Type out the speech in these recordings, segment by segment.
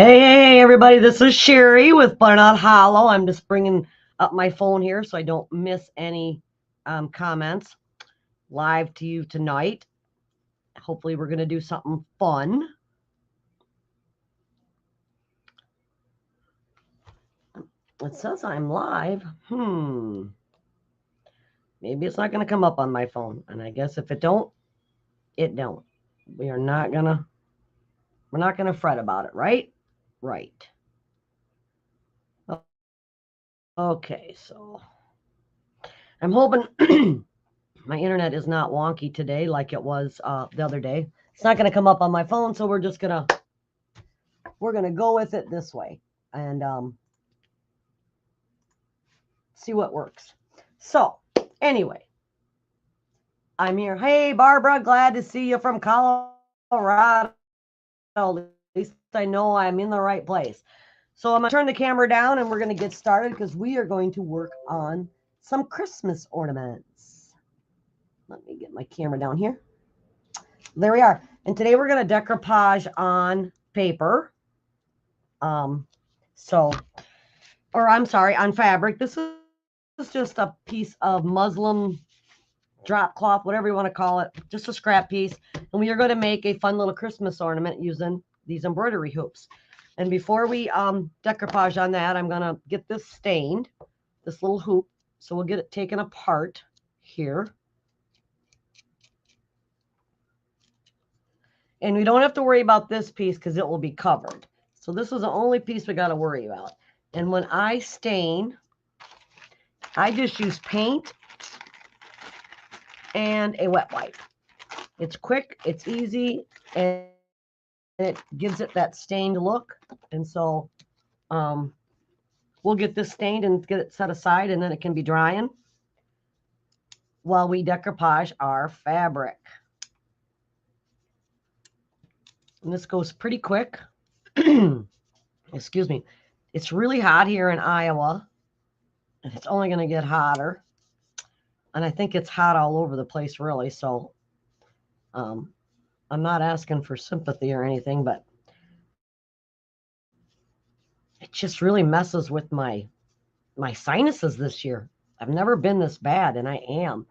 Hey, everybody, this is Sherry with Butternut Hollow. I'm just bringing up my phone here so I don't miss any comments live to you tonight. Hopefully we're going to do something fun. It says I'm live. Maybe it's not going to come up on my phone. And I guess if it don't, it don't. We're not going to fret about it, right? Right. Okay, so I'm hoping my internet is not wonky today like it was the other day. It's not going to come up on my phone, so we're going to go with it this way and see what works. So, anyway, I'm here. Hey, Barbara, glad to see you from Colorado. At least I know I'm in the right place. So I'm going to turn the camera down and we're going to get started because we are going to work on some Christmas ornaments. Let me get my camera down here. There we are. And today we're going to decoupage on paper. On fabric. This is just a piece of muslin, drop cloth, whatever you want to call it, just a scrap piece. And we are going to make a fun little Christmas ornament using these embroidery hoops. And before we decoupage on that, I'm going to get this stained, this little hoop. So we'll get it taken apart here. And we don't have to worry about this piece because it will be covered. So this is the only piece we got to worry about. And when I stain, I just use paint and a wet wipe. It's quick, it's easy, and it gives it that stained look. And so we'll get this stained and get it set aside, and then it can be drying while we decoupage our fabric. And this goes pretty quick. Excuse me. It's really hot here in Iowa, and it's only going to get hotter. And I think it's hot all over the place, really. So I'm not asking for sympathy or anything, but it just really messes with my sinuses this year. I've never been this bad, and I am.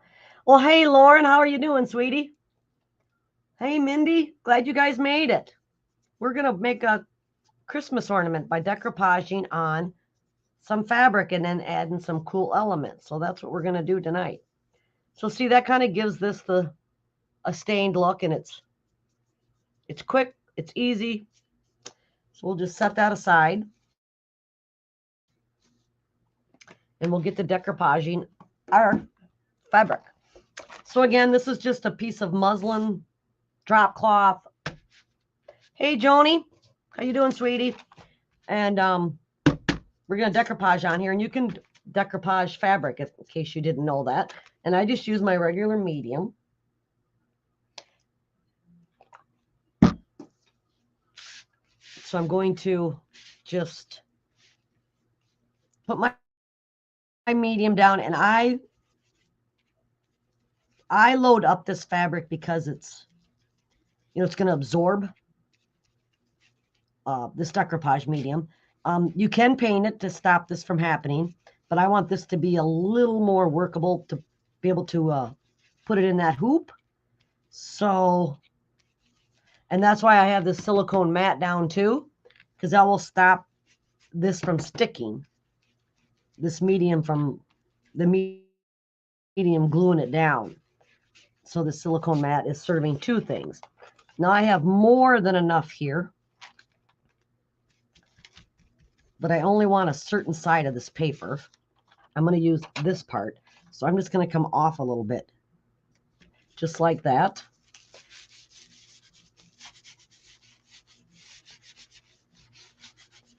Well, hey, Lauren, how are you doing, sweetie? Hey, Mindy, glad you guys made it. We're going to make a Christmas ornament by decoupaging on some fabric and then adding some cool elements. So that's what we're going to do tonight. So see, that kind of gives this a stained look, and it's quick, it's easy. So we'll just set that aside. And we'll get to decoupaging our fabric. So again, this is just a piece of muslin drop cloth. Hey, Joni, how you doing, sweetie? And we're going to decoupage on here, and you can decoupage fabric in case you didn't know that. And I just use my regular medium. So I'm going to just put my medium down, and I load up this fabric because it's, it's going to absorb this decoupage medium. You can paint it to stop this from happening, but I want this to be a little more workable to be able to put it in that hoop. So, and that's why I have this silicone mat down too, because that will stop this from sticking, this medium from the medium gluing it down. So the silicone mat is serving two things. Now I have more than enough here, but I only want a certain side of this paper. I'm going to use this part. So I'm just going to come off a little bit, just like that.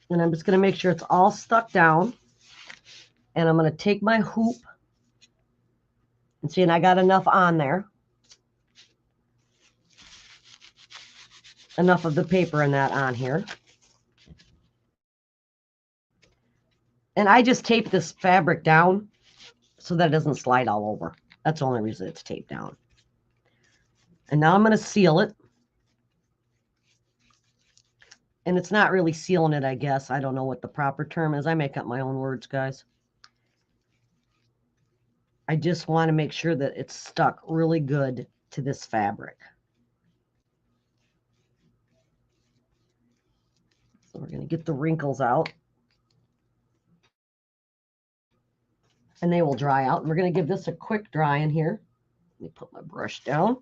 And I'm just going to make sure it's all stuck down. And I'm going to take my hoop. And see, and I got enough on there. Enough of the paper in that on here. And I just tape this fabric down so that it doesn't slide all over. That's the only reason it's taped down. And now I'm going to seal it. And it's not really sealing it, I guess. I don't know what the proper term is. I make up my own words, guys. I just want to make sure that it's stuck really good to this fabric. So we're going to get the wrinkles out. And they will dry out. And we're going to give this a quick dry in here. Let me put my brush down.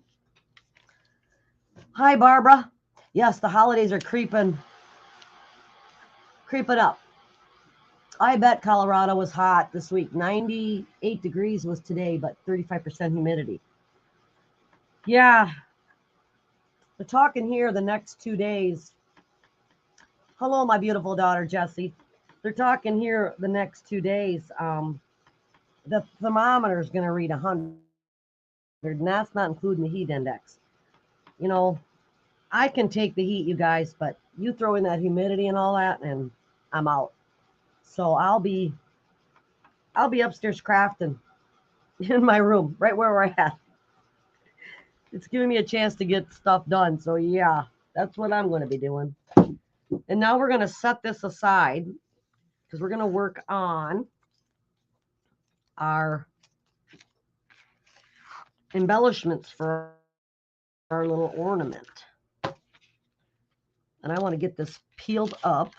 Hi, Barbara. Yes, the holidays are creeping up. I bet Colorado was hot this week. 98 degrees was today, but 35% humidity. Yeah. They're talking here the next 2 days. Hello, my beautiful daughter, Jessie. They're talking here the next 2 days. The thermometer is going to read 100, and that's not including the heat index. You know, I can take the heat, you guys, but you throw in that humidity and all that, and I'm out. So I'll be upstairs crafting in my room, right where we're at. It's giving me a chance to get stuff done. So yeah, that's what I'm going to be doing. And now we're going to set this aside because we're going to work on our embellishments for our little ornament. And I want to get this peeled up.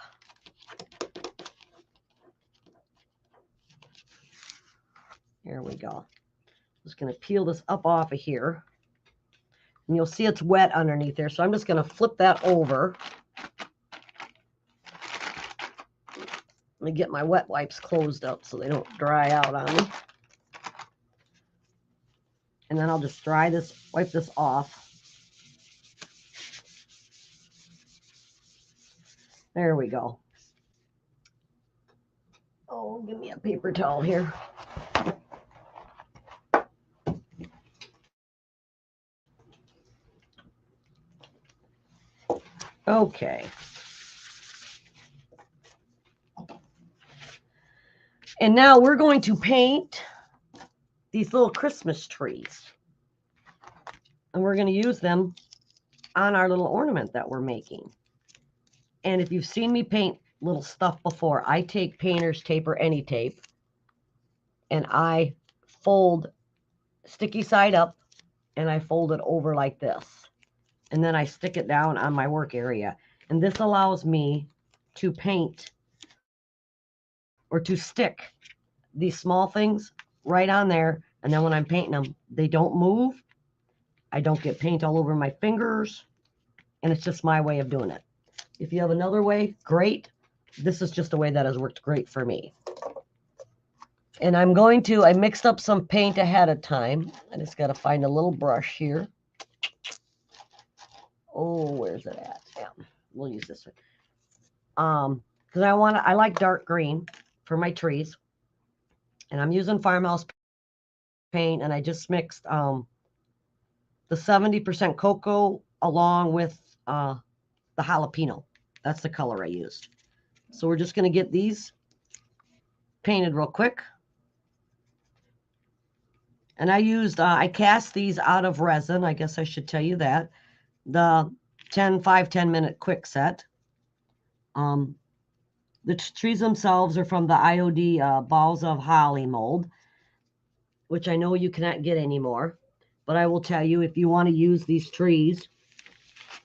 Here we go. Just going to peel this up off of here. And you'll see it's wet underneath there. So I'm just going to flip that over. Let me get my wet wipes closed up so they don't dry out on me. And then I'll just wipe this off. There we go. Oh, give me a paper towel here. Okay. And now we're going to paint these little Christmas trees. And we're going to use them on our little ornament that we're making. And if you've seen me paint little stuff before, I take painter's tape or any tape, and I fold sticky side up, and I fold it over like this. And then I stick it down on my work area. And this allows me to paint or to stick these small things right on there. And then when I'm painting them, they don't move. I don't get paint all over my fingers. And it's just my way of doing it. If you have another way, great. This is just a way that has worked great for me. And I mixed up some paint ahead of time. I just got to find a little brush here. Oh, where's it at? Yeah, we'll use this one. Because I like dark green for my trees. And I'm using farmhouse paint, and I just mixed the 70% cocoa along with the jalapeno. That's the color I used. So we're just going to get these painted real quick. And I cast these out of resin. I guess I should tell you that. The 10 minute quick set. The trees themselves are from the IOD Balls of Holly mold, which I know you cannot get anymore. But I will tell you, if you want to use these trees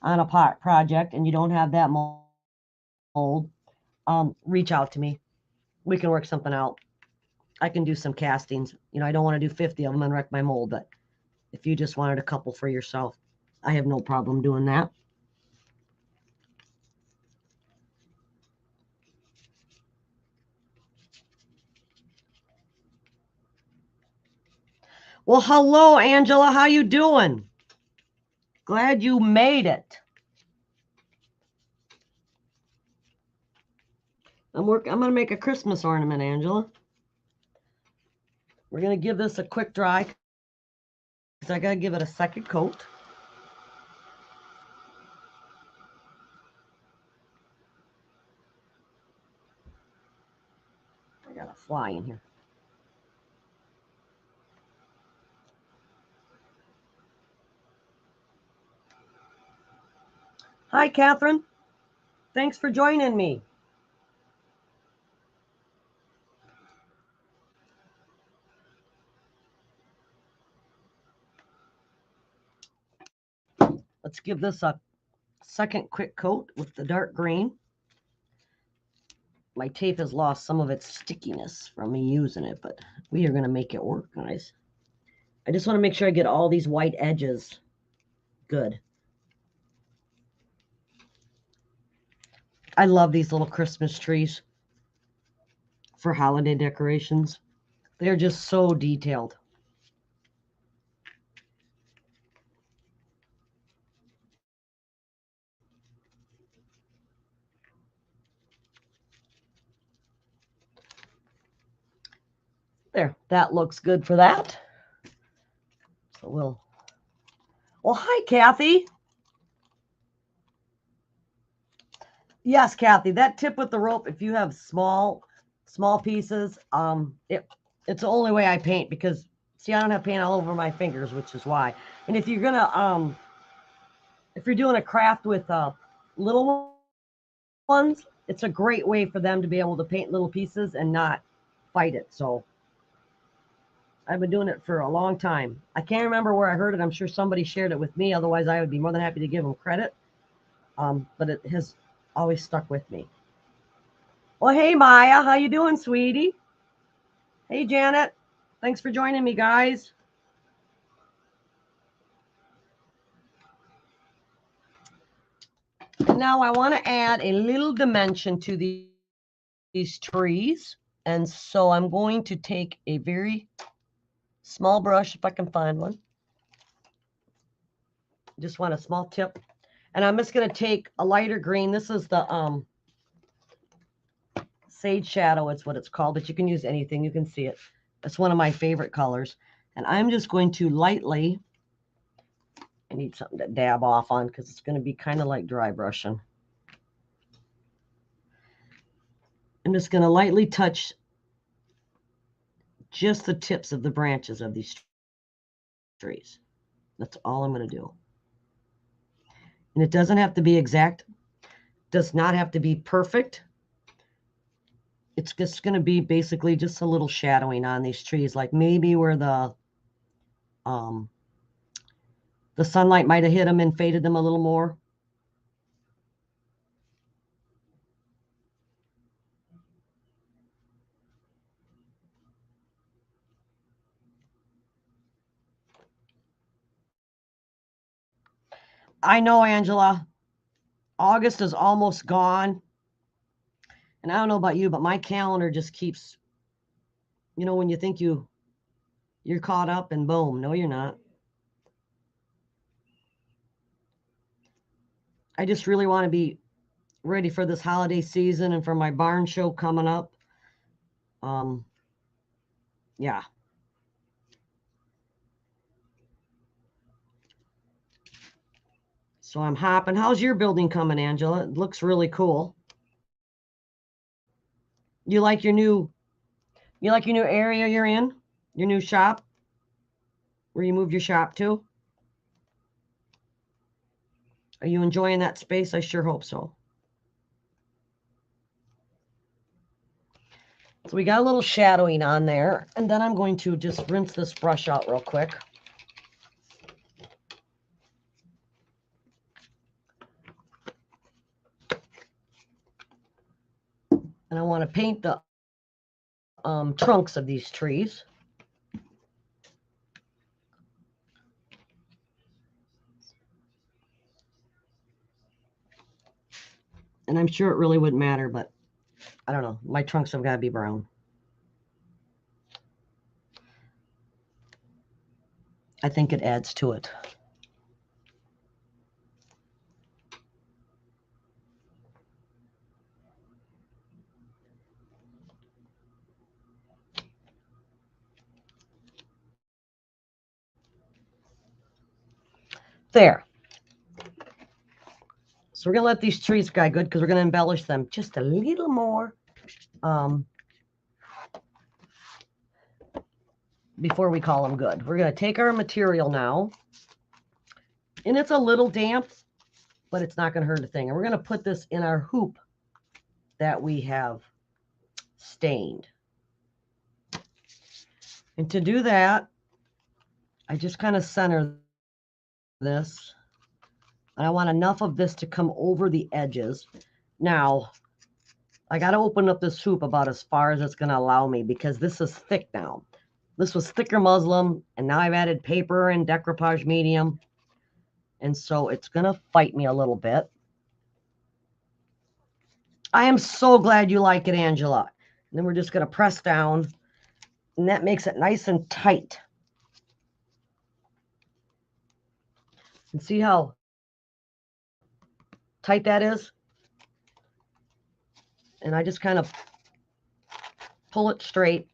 on a project and you don't have that mold, reach out to me. We can work something out. I can do some castings. You know, I don't want to do 50 of them and wreck my mold, but if you just wanted a couple for yourself, I have no problem doing that. Well, hello, Angela. How you doing? Glad you made it. I'm going to make a Christmas ornament, Angela. We're going to give this a quick dry because I got to give it a second coat. I got a fly in here. Hi, Catherine. Thanks for joining me. Let's give this a second quick coat with the dark green. My tape has lost some of its stickiness from me using it, but we are going to make it work, guys. I just want to make sure I get all these white edges good. I love these little Christmas trees for holiday decorations. They're just so detailed. There, that looks good for that. So well, hi, Kathy. Yes, Kathy, that tip with the rope, if you have small pieces, it's the only way I paint because, see, I don't have paint all over my fingers, which is why. And if you're gonna, if you're doing a craft with little ones, it's a great way for them to be able to paint little pieces and not fight it. So I've been doing it for a long time. I can't remember where I heard it. I'm sure somebody shared it with me. Otherwise, I would be more than happy to give them credit. But it has always stuck with me. Well, hey, Maya. How you doing, sweetie? Hey, Janet. Thanks for joining me, guys. And now I want to add a little dimension to these trees. And so I'm going to take a very small brush, if I can find one. Just want a small tip. And I'm just going to take a lighter green. This is the Sage Shadow. It's what it's called, but you can use anything. You can see it. It's one of my favorite colors. And I'm just going to lightly, I need something to dab off on because it's going to be kind of like dry brushing. I'm just going to lightly touch just the tips of the branches of these trees. That's all I'm going to do. And it doesn't have to be exact. Does not have to be perfect. It's just going to be basically just a little shadowing on these trees, like maybe where the sunlight might have hit them and faded them a little more. I know, Angela. August is almost gone. And I don't know about you, but my calendar just keeps, you know, when you think you're caught up and boom, no, you're not. I just really want to be ready for this holiday season and for my barn show coming up. Yeah. So I'm hopping. How's your building coming, Angela? It looks really cool. You like your new area you're in? Your new shop? Where you moved your shop to? Are you enjoying that space? I sure hope so. So we got a little shadowing on there, and then I'm going to just rinse this brush out real quick. And I want to paint the trunks of these trees. And I'm sure it really wouldn't matter, but I don't know. My trunks have got to be brown. I think it adds to it. There. So we're going to let these trees dry good because we're going to embellish them just a little more before we call them good. We're going to take our material now, and it's a little damp. but it's not going to hurt a thing. And we're going to put this in our hoop that we have stained. And to do that, I just kind of center this. And I want enough of this to come over the edges. Now, I got to open up this hoop about as far as it's going to allow me because this is thick now. This was thicker muslin, and now I've added paper and decoupage medium. And so it's going to fight me a little bit. I am so glad you like it, Angela. And then we're just going to press down, and that makes it nice and tight. And see how tight that is? And I just kind of pull it straight.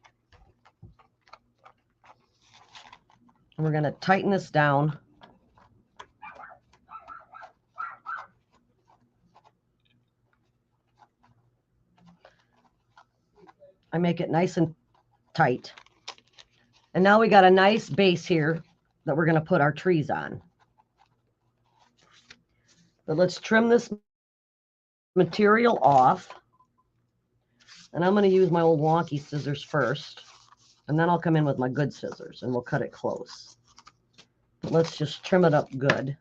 And we're going to tighten this down. I make it nice and tight. And now we got a nice base here that we're going to put our trees on. But let's trim this material off. And I'm going to use my old wonky scissors first. And then I'll come in with my good scissors and we'll cut it close. But let's just trim it up good.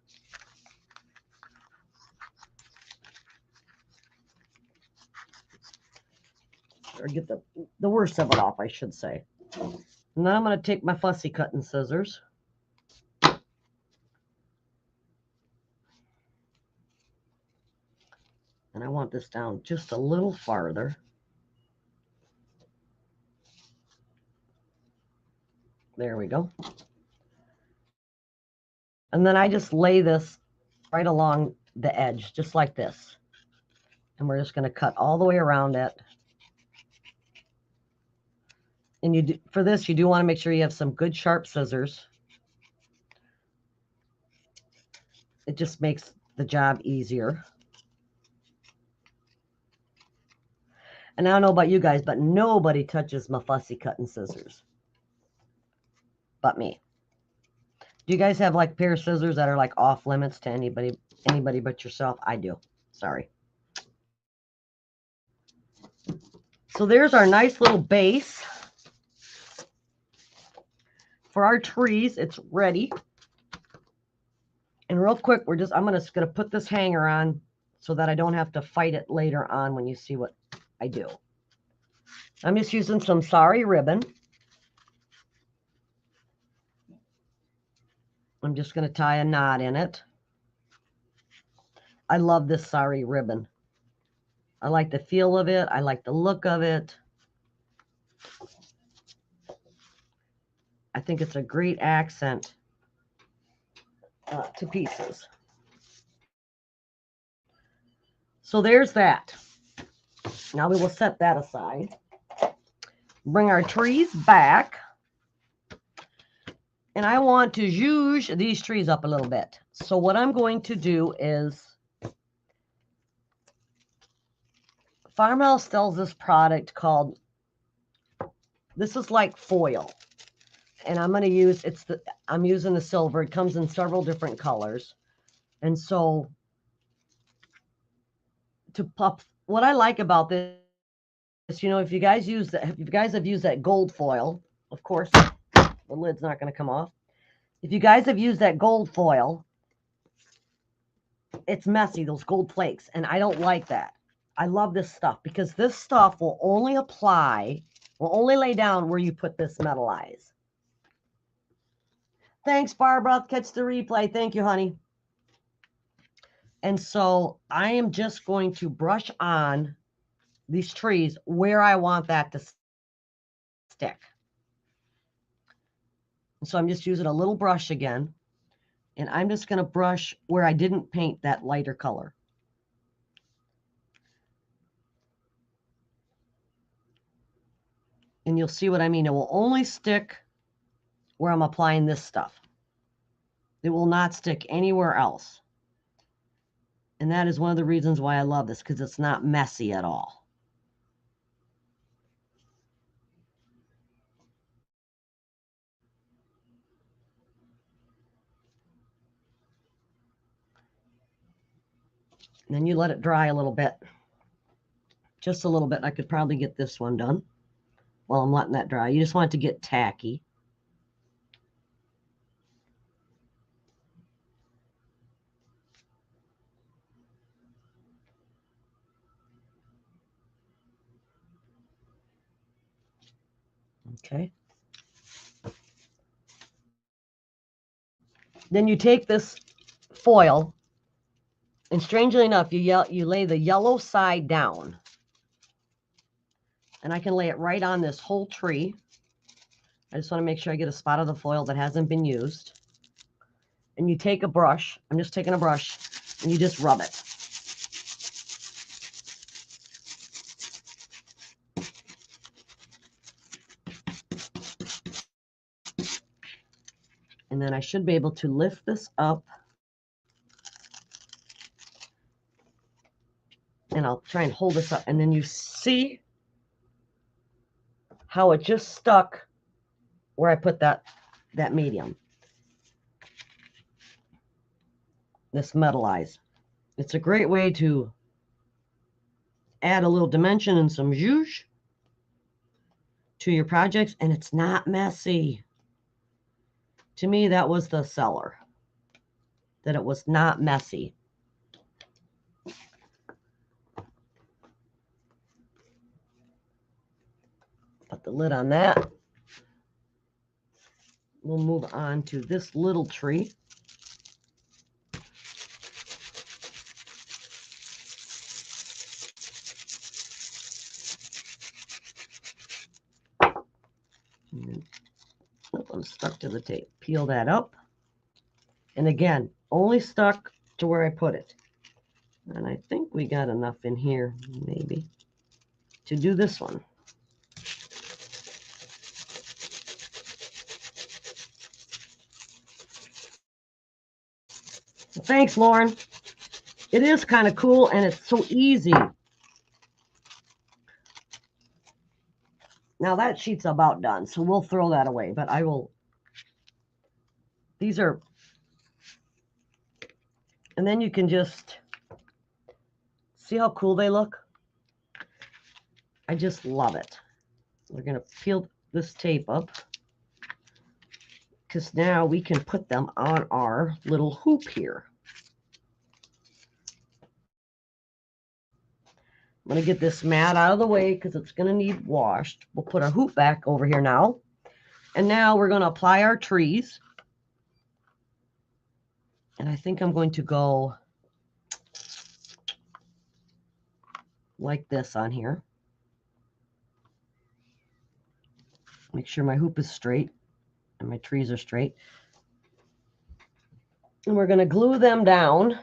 Or get the worst of it off, I should say. And then I'm going to take my fussy cutting scissors. And I want this down just a little farther. There we go. And then I just lay this right along the edge, just like this. And we're just going to cut all the way around it. And for this, you do want to make sure you have some good sharp scissors. It just makes the job easier. And I don't know about you guys, but nobody touches my fussy cutting scissors but me. Do you guys have like a pair of scissors that are like off limits to anybody but yourself? I do. Sorry. So there's our nice little base for our trees. It's ready. And real quick, I'm just gonna put this hanger on so that I don't have to fight it later on when you see what I do. I'm just using some sari ribbon. I'm just going to tie a knot in it. I love this sari ribbon. I like the feel of it. I like the look of it. I think it's a great accent to pieces. So there's that. Now we will set that aside. Bring our trees back. And I want to zhuzh these trees up a little bit. So what I'm going to do is, Farmhouse sells this product called, this is like foil. And I'm going to use, I'm using the silver. It comes in several different colors. And so what I like about this, if you guys have used that gold foil, of course, the lid's not going to come off. If you guys have used that gold foil, it's messy, those gold flakes, and I don't like that. I love this stuff because this stuff will only lay down where you put this metalize. Thanks, Barbara. Catch the replay. Thank you, honey. And so I am just going to brush on these trees where I want that to stick. So I'm just using a little brush again, and I'm just going to brush where I didn't paint that lighter color. And you'll see what I mean. It will only stick where I'm applying this stuff. It will not stick anywhere else. And that is one of the reasons why I love this, because it's not messy at all. And then you let it dry a little bit. Just a little bit. I could probably get this one done while I'm letting that dry. You just want it to get tacky. Okay. Then you take this foil, and strangely enough, you lay the yellow side down. And I can lay it right on this whole tree. I just want to make sure I get a spot of the foil that hasn't been used. And you take a brush. I'm just taking a brush, and you just rub it. And then I should be able to lift this up. And I'll try and hold this up. And then you see how it just stuck where I put that medium. This metallized. It's a great way to add a little dimension and some zhuzh to your projects, and it's not messy. To me, that was the seller, that it was not messy. Put the lid on that. We'll move on to this little tree. I'm stuck to the tape. Peel that up. And again, only stuck to where I put it. And I think we got enough in here, maybe, to do this one. Thanks, Lauren. It is kind of cool, and it's so easy. Now that sheet's about done, so we'll throw that away. But I will. These are, and then you can just see how cool they look. I just love it. We're going to peel this tape up, because now we can put them on our little hoop here. I'm going to get this mat out of the way because it's going to need washed. We'll put our hoop back over here now. And now we're going to apply our trees. And I think I'm going to go like this on here. Make sure my hoop is straight and my trees are straight. And we're going to glue them down.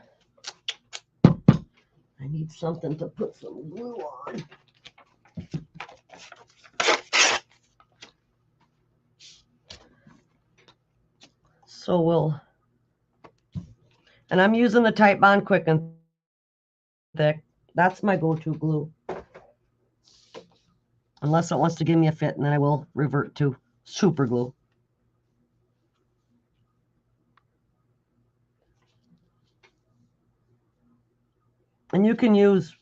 I need something to put some glue on. So we'll, and I'm using the Type Bond Quick and Thick. That's my go-to glue. Unless it wants to give me a fit, and then I will revert to super glue. And you can use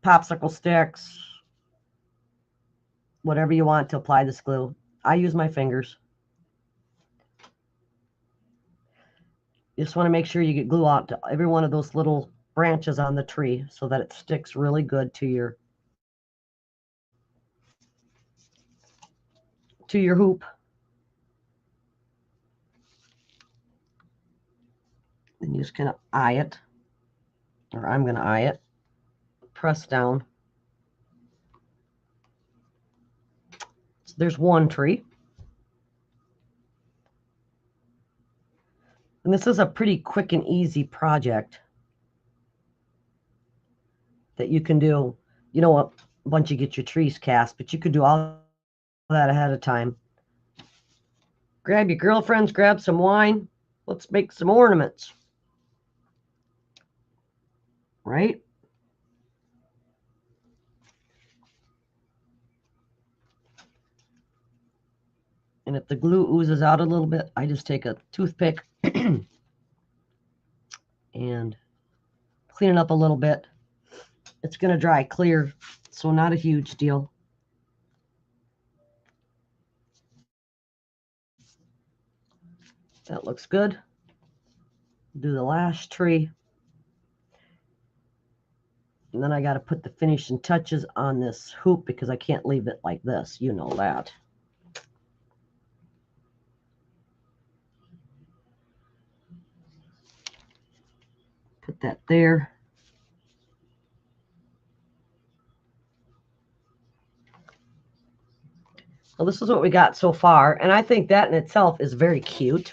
popsicle sticks, whatever you want to apply this glue. I use my fingers. You just want to make sure you get glue out to every one of those little branches on the tree so that it sticks really good to your hoop. And you just kind of eye it, or I'm going to eye it. Press down. So there's one tree. And this is a pretty quick and easy project that you can do. You know what? Once you get your trees cast, but you could do all that ahead of time. Grab your girlfriends, grab some wine. Let's make some ornaments. Right? And if the glue oozes out a little bit, I just take a toothpick and clean it up a little bit. It's going to dry clear, so not a huge deal. That looks good. Do the last tree. And then I got to put the finishing touches on this hoop because I can't leave it like this. You know that. Put that there. Well, this is what we got so far. And I think that in itself is very cute.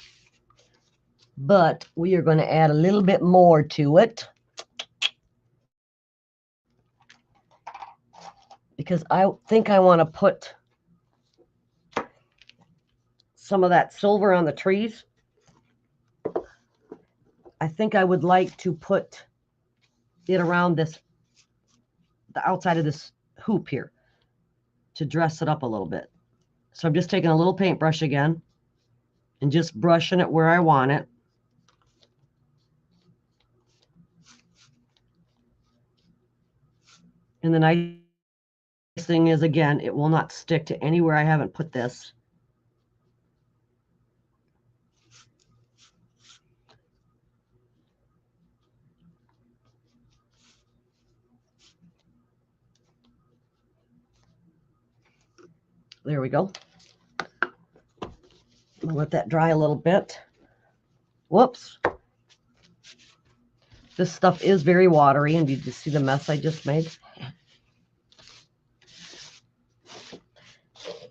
But we are going to add a little bit more to it. Because I think I want to put some of that silver on the trees. I think I would like to put it around this, the outside of this hoop here, to dress it up a little bit. So I'm just taking a little paintbrush again and just brushing it where I want it. And the nice thing is, again, it will not stick to anywhere I haven't put this. There we go. I'll let that dry a little bit. Whoops. This stuff is very watery, and you just see the mess I just made.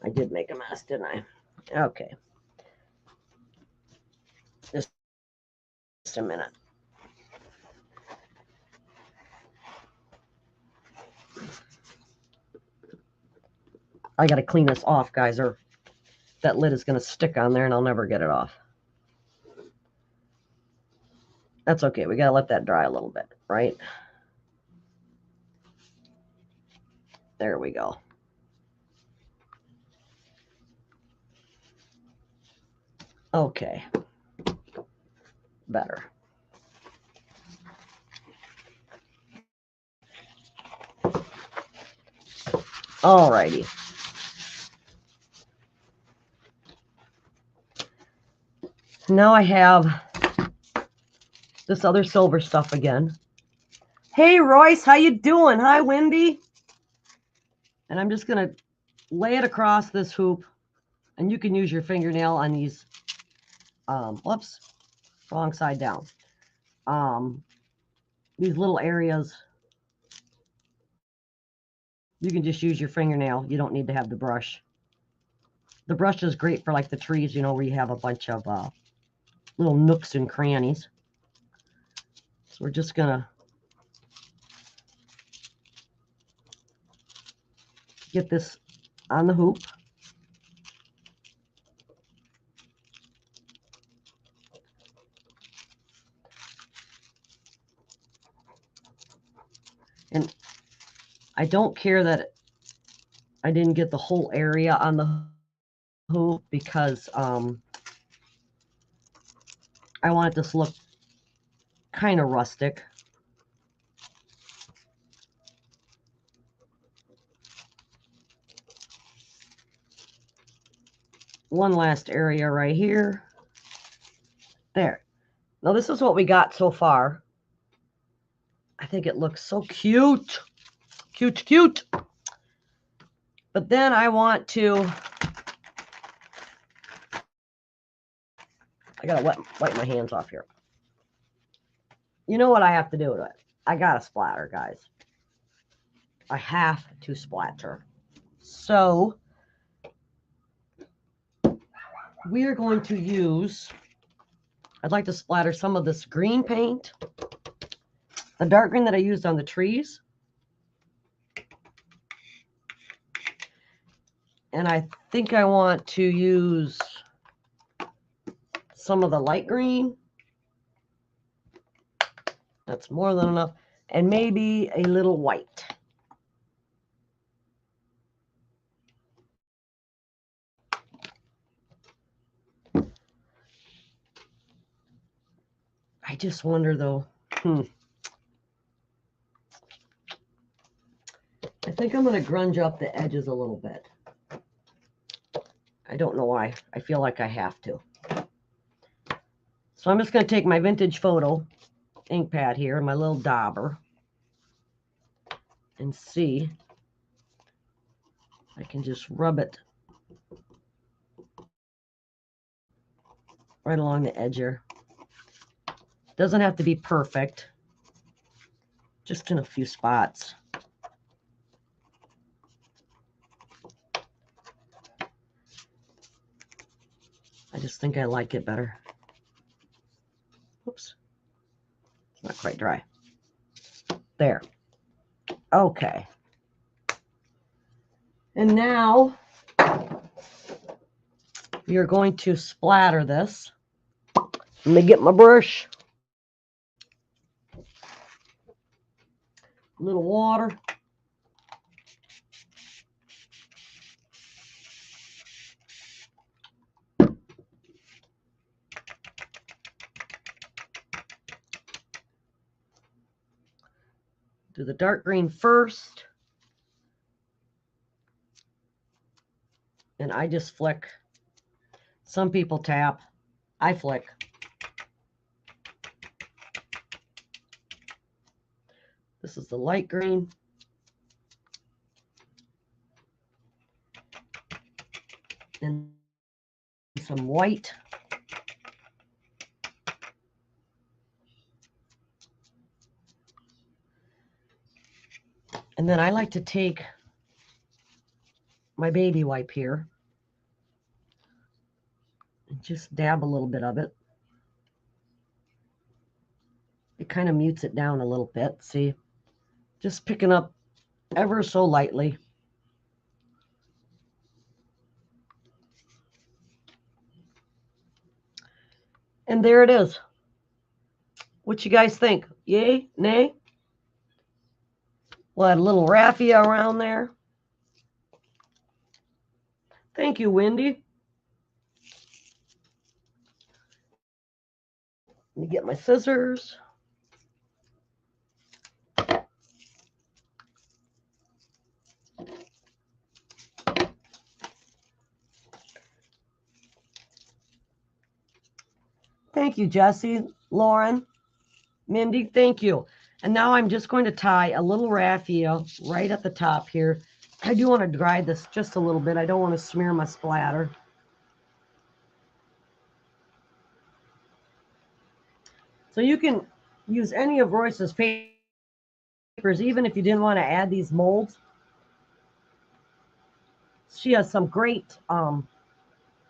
I did make a mess, didn't I? Okay. Just a minute. I got to clean this off, guys, or that lid is going to stick on there and I'll never get it off. That's okay. We got to let that dry a little bit, right? There we go. Okay. Better. Alrighty. Now I have this other silver stuff again. Hey, Royce, how you doing? Hi, Wendy. And I'm just going to lay it across this hoop. And you can use your fingernail on these. Whoops. Wrong side down. These little areas. You can just use your fingernail. You don't need to have the brush. The brush is great for like the trees, you know, where you have a bunch of little nooks and crannies. So we're just going to get this on the hoop. And I don't care that I didn't get the whole area on the hoop because I want it to look kind of rustic. One last area right here. There. Now this is what we got so far. I think it looks so cute. Cute, cute. But then I want to, I gotta wipe my hands off here. You know what I have to do with it? I gotta splatter, guys. I have to splatter. So we are going to use, I'd like to splatter some of this green paint, the dark green that I used on the trees. And I think I want to use some of the light green. That's more than enough. And maybe a little white. I just wonder though, think I'm going to grunge up the edges a little bit. I don't know why. I feel like I have to. So I'm just going to take my vintage photo ink pad here, my little dauber, and see if I can just rub it right along the edge here. Doesn't have to be perfect, just in a few spots. I just think I like it better. Oops. It's not quite dry. There. Okay. And now you're going to splatter this. Let me get my brush. A little water. Do the dark green first. And I just flick. Some people tap. I flick. This is the light green. And some white. And then I like to take my baby wipe here and just dab a little bit of it. It kind of mutes it down a little bit. See, just picking up ever so lightly. And there it is. What you guys think? Yay? Nay? We'll add a little raffia around there. Thank you, Wendy. Let me get my scissors. Thank you, Jesse, Lauren, Mindy, thank you. And now I'm just going to tie a little raffia right at the top here. I do want to dry this just a little bit. I don't want to smear my splatter. So you can use any of Royce's papers, even if you didn't want to add these molds. She has some great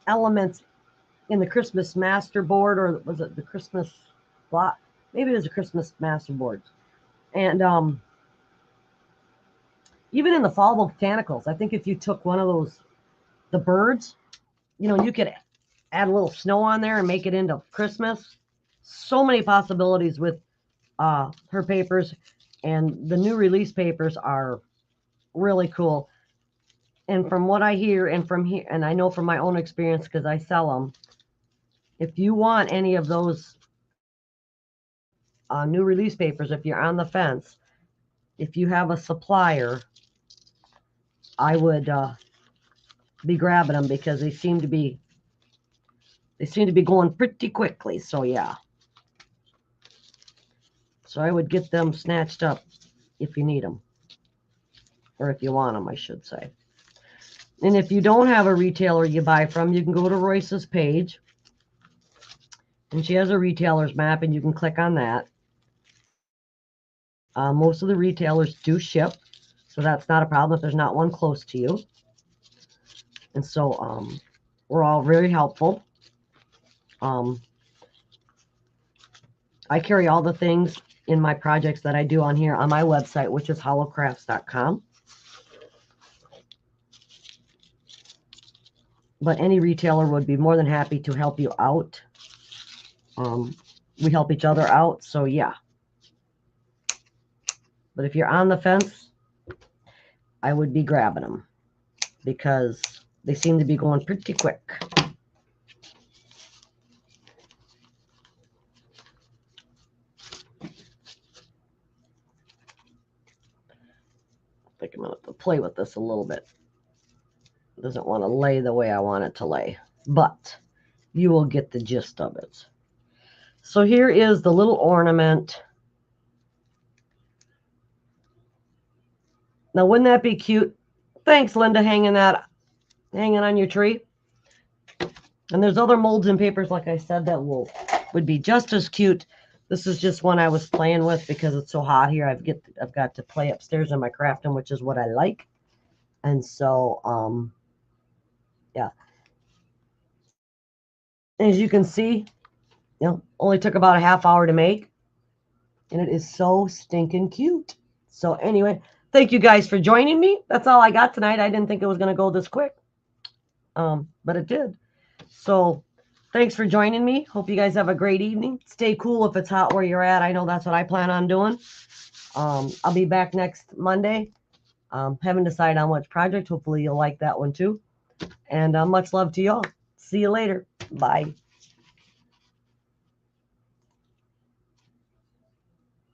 elements in the Christmas master board, or was it the Christmas block? Maybe it was a Christmas master board. And even in the fall botanicals, I think if you took one of those, the birds, you know, you could add a little snow on there and make it into Christmas. So many possibilities with her papers, and the new release papers are really cool. And from what I hear, and from here, and I know from my own experience because I sell them, if you want any of those new release papers, if you're on the fence, if you have a supplier, I would be grabbing them because they seem to be going pretty quickly. So yeah. So I would get them snatched up if you need them, or if you want them, I should say. And if you don't have a retailer you buy from, you can go to Royce's page, and she has a retailer's map, and you can click on that. Most of the retailers do ship, so that's not a problem if there's not one close to you. And so we're all very helpful. I carry all the things in my projects that I do on here on my website, which is hollowcrafts.com. But any retailer would be more than happy to help you out. We help each other out, so yeah. But if you're on the fence, I would be grabbing them because they seem to be going pretty quick. If I take a minute to play with this a little bit. It doesn't want to lay the way I want it to lay, but you will get the gist of it. So here is the little ornament. Now, wouldn't that be cute? Thanks, Linda, hanging on your tree. And there's other molds and papers, like I said, that would be just as cute. This is just one I was playing with because it's so hot here. I've got to play upstairs in my crafting, which is what I like. And so, yeah. As you can see, only took about a half hour to make. And it is so stinking cute. So anyway, thank you guys for joining me. That's all I got tonight. I didn't think it was going to go this quick. But it did. So thanks for joining me. Hope you guys have a great evening. Stay cool if it's hot where you're at. I know that's what I plan on doing. I'll be back next Monday. Haven't decided on which project. Hopefully you'll like that one too. And much love to y'all. See you later. Bye.